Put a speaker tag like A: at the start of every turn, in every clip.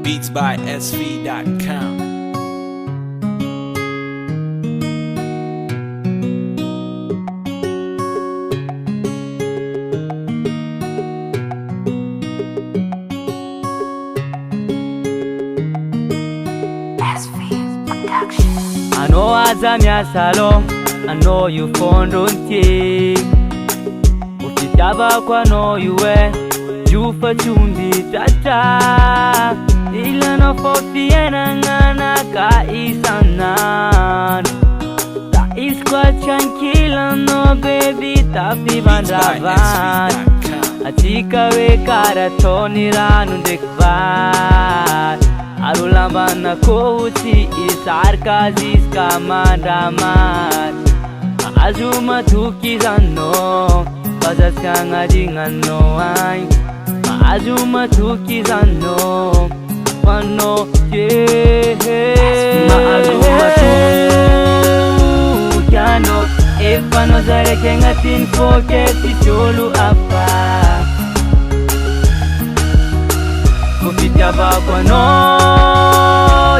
A: Beats by SV.com.
B: I know azamya salon, I know you found on tea. Ukitaba kwa no yuwe, jufa chundi tata. Ila no fofiena ngana ka isanan. Ta iskwa chankila no baby tapi bandavan. Atika we karatoni ranu dekvar. Arulambana kouti isarka ziska mandaman. Azuma tuki zanno, pazaskanga dingano ay. Azuma tuki zanno, pano ye. Azuma tuki ano, efano zare kenga tin foketi cholu apa. Kupitaba kwa no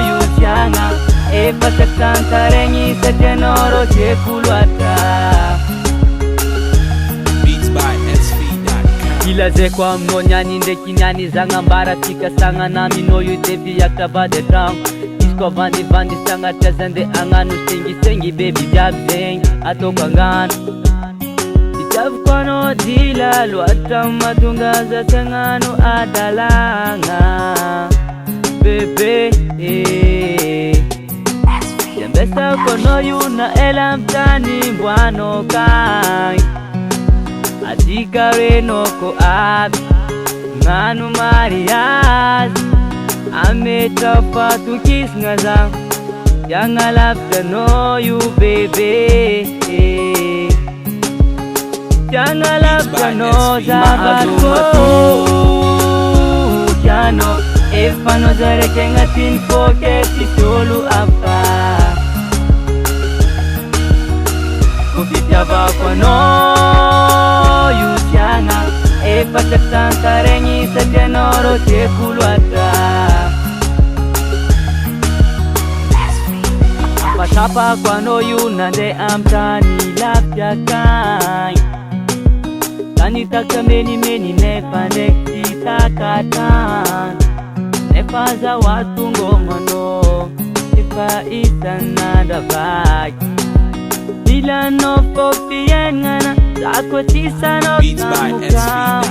B: yusianga epa sakanta rengi sa tenoro che kulwata.
A: Beats by SV.com.
B: Ila ze kwa mnonyani ndeki nyani zanga mbara tika sanga nami no yu debi yakaba de drown. Isko vandi vandi sanga tezende anganu sengi sengi baby jab zeng atoka ngana. Kono dila luata matungaza sengano adalanga bebe Yambesa kono yuna elamtani mbwano kai Adika reno ko ab Nganu marias Ameta tu kis ngazang Yang alapta no you bebe Jangan lapano zabatko Yano Efano zare kenga tin foketi tolu apa Kupitaba kwa no yusianga Efa saksanta rengi sa tenoro che kulwata Apa kwa no yunande amtani lapya kai Tani taka meni nefa nekti takatan Nefa za watu ngomano Nefa isana dabak Bila no fofiyen ngana Zako tisa no
A: Beats by SV.com.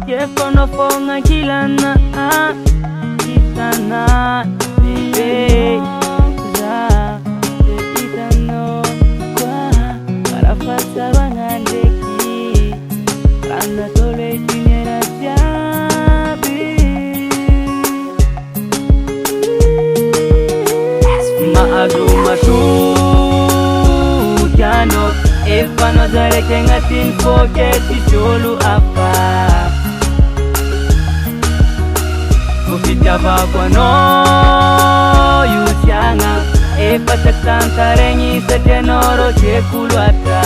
B: Yefo no fonga kilana Isana Bebe Za Itano Kwa Karafasa wangandeki Rana tole tinera jabi Maazuma tu Yano Efano zare kenga tin foketi cholu apa Kupitaba kwa no yusianga Efa saksanta rengi sa tenoro che kulwata